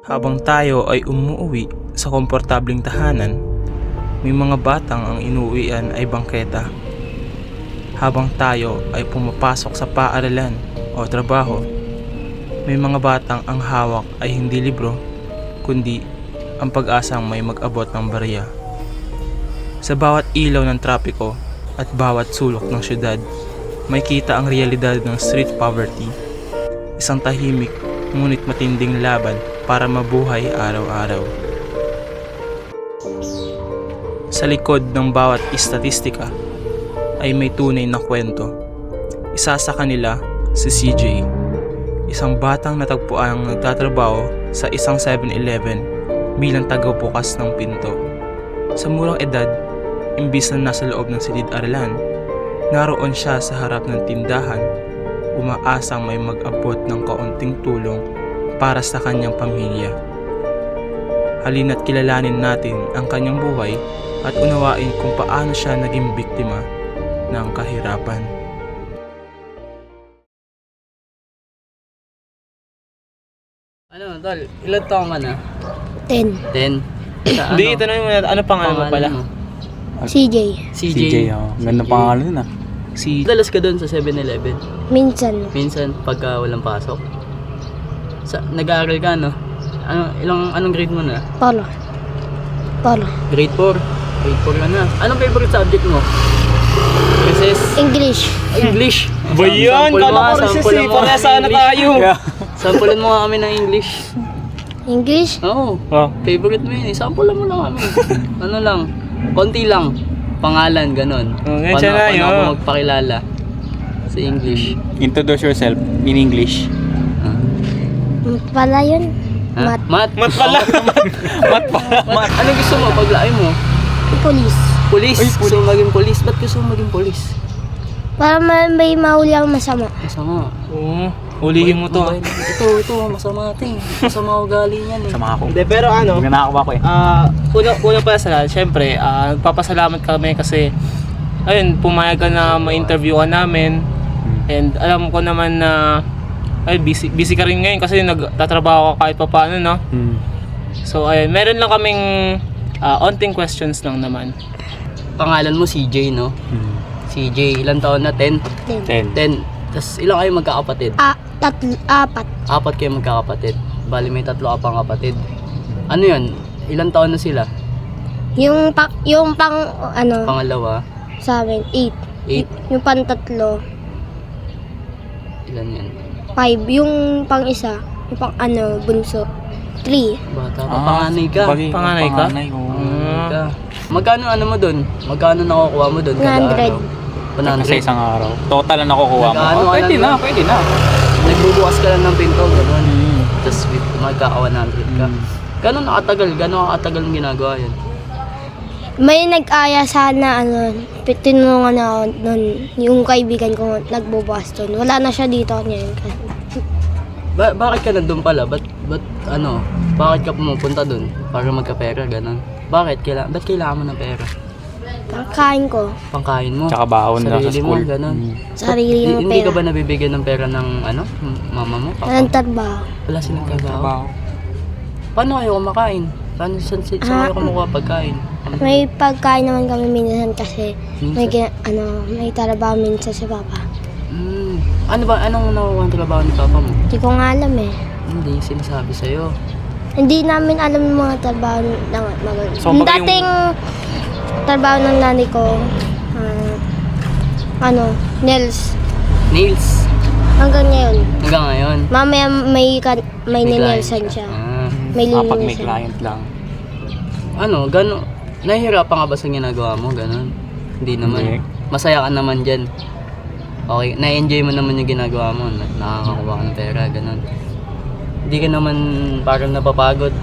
Habang tayo ay umuwi sa komportabling tahanan, may mga batang ang inuwian ay bangketa. Habang tayo ay pumapasok sa paaralan o trabaho, may mga batang ang hawak ay hindi libro, kundi ang pag-asang may mag-abot ng barya. Sa bawat ilaw ng trapiko at bawat sulok ng syudad, may kita ang realidad ng street poverty. Isang tahimik ngunit matinding laban para mabuhay araw-araw. Sa likod ng bawat istatistika ay may tunay na kwento. Isa sa kanila si CJ, isang batang natagpuan nagtatrabaho sa isang 7-Eleven bilang tagabukas ng pinto. Sa murang edad, imbis na nasa loob ng silid-aralan, naroon siya sa harap ng tindahan, umaasang may mag-abot ng kaunting tulong para sa kanyang pamilya. Halina't kilalanin natin ang kanyang buhay at unawain kung paano siya naging biktima ng kahirapan. Ano, tol? Ilan taong ka na? 10. 10? Sa ano? Hindi, tanongin mo na, ano pangalan mo pala? mo? CJ. CJ. Ganda pangalan nun ah. Si Dalas ka doon sa 7-Eleven? Minsan. Minsan, pagka walang pasok? Nag-aaral ka, no? Anong grade mo na? Polo. Grade 4. Grade 4 ka na. Anong favorite subject mo? Recess? English. English. ba yan? Kala ko recess eh, para sana tayo. Sampulan mo nga kami ng English. English? Oo. Oh. Favorite mo yun eh. Sampulan mo lang kami. Ano lang. Konti lang. Pangalan, ganon. Ganyan siya na Paano yun. ako magpakilala sa English? Introduce yourself in English. Pala yun. Ha? Mat. Mat pala. Mat. Ano gusto mo paglaay mo? Police. Police. Gusto mo maging police? Ba't gusto mo maging police? Para may mahuli ang masama. Masama. Oo, hulihin mo to. Mabait. Ito, masama natin. Masama ugali niyan eh. Sama ako. Hindi, pero ano, Huwag na nakakuha ko eh. una pala sa lahat, syempre, nagpapasalamat kami kasi ayun, pumayag ka na ma-interview ka namin. And alam ko naman na busy ka rin ngayon kasi nagtatrabaho ka kahit pa paano, no? So ayun, meron lang kaming onting questions lang naman. Pangalan mo CJ, no? CJ, ilang taon na? 10? 10. 10. Tapos ilang kayo magkakapatid? Apat. 4 kayo magkakapatid. Bali may 3 ka pang kapatid. Ano yun? Ilang taon na sila? Yung pang ano Pangalawa? sa amin 8. 8? Yung pang tatlo Ilan yan? 5. Yung pang isa, yung pang bunso 3. Bata ka, panganay ka. Panganay ka? Magkano mo dun? Magkano nakukuha mo dun? 100. 100. Sa isang araw. Total na nakukuha mo. Nag-ano ka Pwede lang, na, pwede na. Nagbubukas ka lang ng pinto, gano'n. Tapos magkaka-100 ka. Gano'n nakatagal ang ginagawa yun? May nag-aya sana tinulungan ako nun, yung kaibigan ko nagbubukas doon. Wala na siya dito ngayon. Bakit ka nandun pala? Bakit ka pumupunta dun? Para magkapera, gano'n. Ba't kailangan mo ng pera? Pagkain ko, Pangkain mo? Tsaka baon na sa Sarili school. mo, gano'n. sarili mo Hindi ka pera. ba nabibigyan ng pera ng mama mo? Papa? Walang trabaho. Wala silang trabaho. Paano kayo kumakain? Saan kayo kumukuha pagkain? May pagkain naman kami minsan kasi may Minsan? may trabaho minsan si Papa. Anong nakukuha ang trabaho ni papa mo? Hindi ko nga alam eh. Hindi, sinasabi sa'yo. Hindi namin alam yung mga trabaho ng mga. So, Yung baka yung- dating trabaho ng nanay ko, nails. Nails. Hanggang ngayon. Hanggang ngayon. Mamaya may ninelsan client ka. siya. May Kapag may lilinisan. client lang. Nahihirapan ka ba sa ginagawa mo? Ganon? Hindi naman. Hindi. Masaya ka naman dyan. Okay, na-enjoy mo naman yung ginagawa mo. Nakakakuha ka ng pera, ganon. Hindi ka naman parang napapagod.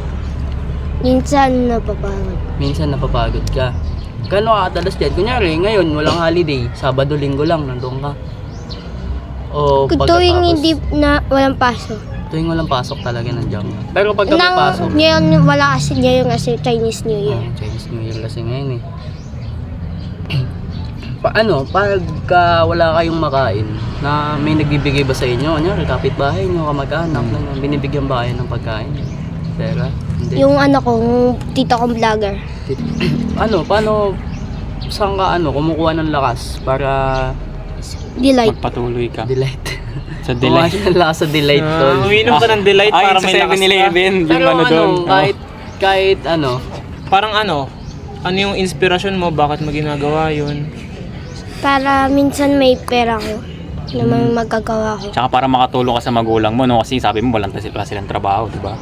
Minsan napapagod. Minsan napapagod ka. Gano'n ka kadalas dyan? Kunyari, ngayon walang holiday. Sabado, linggo lang, nandun ka. O Kung tuwing hindi na walang pasok. Tuwing walang pasok talaga nandiyan ka. Pero pagka may pasok, Ngayon wala kasi ngayon kasi Chinese New Year. Chinese New Year kasi ngayon eh. Pagka wala kayong makain, na may nagbibigay ba sa inyo? Kunyari, kapitbahay nyo, kamag-anak, binibigyan ba kayo ng pagkain? Pera? Hindi. Yung ano ko, yung tito kong vlogger. Paano, saan ka kumukuha ng lakas para Delight. Magpatuloy ka. delight? Sa Kumuha Delight. siya ng lakas sa delight, tol. Uminom ka ng delight para Ay, may sa lakas ka. 7-Eleven. Yung Pero doon. kahit Parang ano yung inspirasyon mo? Bakit mo ginagawa yun? Para minsan may pera ko na may magagawa ko. Tsaka para makatulong ka sa magulang mo, no? Kasi sabi mo, wala silang trabaho, di ba?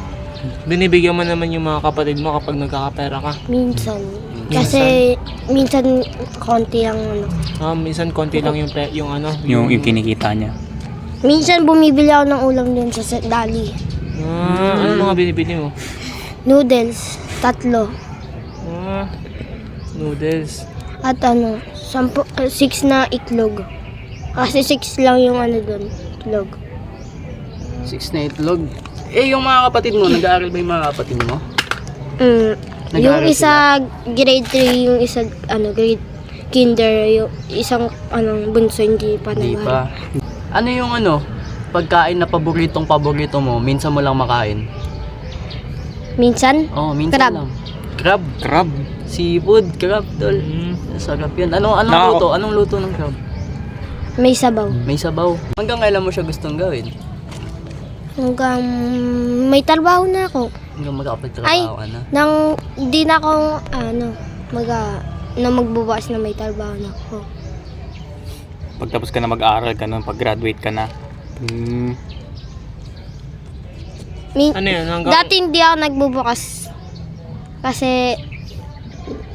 Binibigyan mo naman yung mga kapatid mo kapag nagkakapera ka. Minsan. Kasi minsan konti lang ano. Minsan konti lang yung ano. Yung kinikita niya. Minsan bumibili ako ng ulam din sa Dali. Ano mga binibili mo? Noodles, 3. Noodles. At 6 na itlog. Kasi 6 lang yung doon, itlog. 6 na itlog. Yung mga kapatid mo, nag-aaral ba yung mga kapatid mo? Yung Nag-aaral isa grade 3, yung isa grade kinder, yung isang bunso hindi pa Hindi nag-aaral. pa. Ano yung pagkain na paborito mo, minsan mo lang makain? Minsan, Oo, minsan Crab. lang. Crab? Crab. Seafood, crab, tol. Sarap yan. Anong luto? Anong luto ng crab? may sabaw. May sabaw. Hanggang kailan mo siya gustong gawin? Hanggang may trabaho na ako. Hanggang makapagtrabaho ka na? Hindi na ako, na magbubukas na may trabaho na ako. Pagtapos ka na mag-aaral ka nun, pag-graduate ka na. Ano yun? Hanggang... Dati hindi ako nagbubukas. Kasi,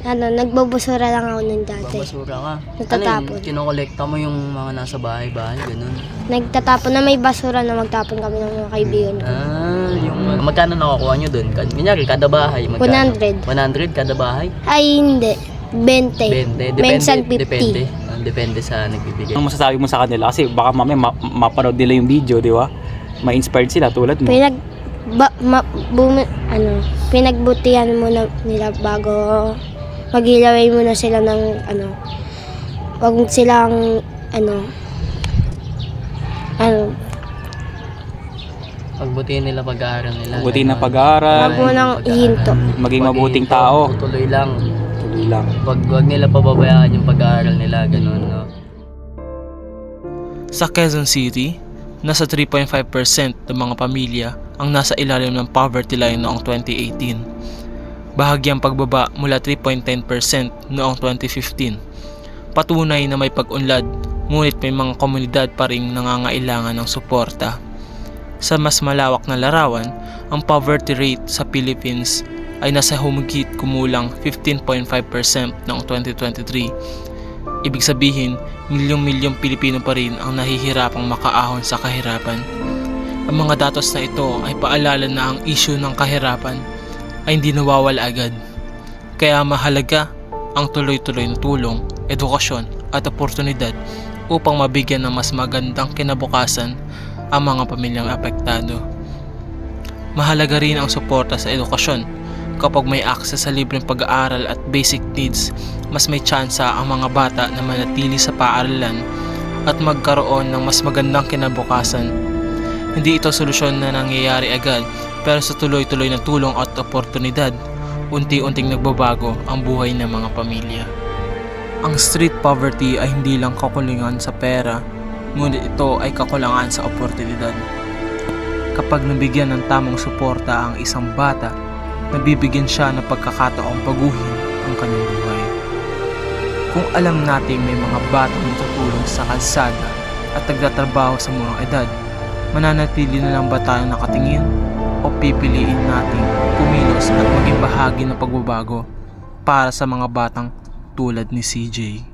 nagbubusura lang ako nun dati. Babasura ka. Natatapon. Ano yun? Kinokolekta mo yung mga nasa bahay-bahay, ganun. Nagtatapon na may basura na magtapon kami ng mga kaibigan ko. Magkano nakukuha nyo dun? Kunyari, kada bahay, magkano? 100. 100 kada bahay? Ay, hindi. 20. Minsan 50. Depende sa nagbibigay. Anong masasabi mo sa kanila? Kasi baka mamaya mapanood nila yung video, di ba? Ma-inspired sila tulad mo. Pinagbutihan muna nila bago maghilaway muna sila ng wag silang Pagbutihin nila pag-aaral nila. Mabuti na pag-aaral. wag mo nang ihinto. Maging mabuting tao. Tuloy lang. Tuloy lang. Wag nila pababayaan yung pag-aaral nila, ganun, no? Sa Quezon City, nasa 3.5% ng mga pamilya ang nasa ilalim ng poverty line noong 2018. Bahagyang pagbaba mula 3.10% noong 2015. Patunay na may pag-unlad, ngunit may mga komunidad pa ring nangangailangan ng suporta. Sa mas malawak na larawan, ang poverty rate sa Philippines ay nasa humigit kumulang 15.5% noong 2023. Ibig sabihin, milyong-milyong Pilipino pa rin ang nahihirapang makaahon sa kahirapan. Ang mga datos na ito ay paalala na ang issue ng kahirapan ay hindi nawawala agad. Kaya mahalaga ang tuloy-tuloy na tulong, edukasyon at oportunidad upang mabigyan ng mas magandang kinabukasan ang mga pamilyang apektado. Mahalaga rin ang suporta sa edukasyon. Kapag may access sa libreng pag-aaral at basic needs, mas may tsansa ang mga bata na manatili sa paaralan at magkaroon ng mas magandang kinabukasan. Hindi ito solusyon na nangyayari agad, pero sa tuloy-tuloy na tulong at oportunidad, unti-unting nagbabago ang buhay ng mga pamilya. Ang street poverty ay hindi lang kakulangan sa pera, ngunit ito ay kakulangan sa oportunidad. Kapag nabigyan ng tamang suporta ang isang bata, nabibigyan siya ng pagkakataong baguhin ang kanyang buhay. Kung alam natin may mga batang natutulong sa kalsada at nagtatrabaho sa murang edad, mananatili na lang ba tayo nakatingin o pipiliin natin kumilos at maging bahagi ng pagbabago para sa mga batang tulad ni CJ?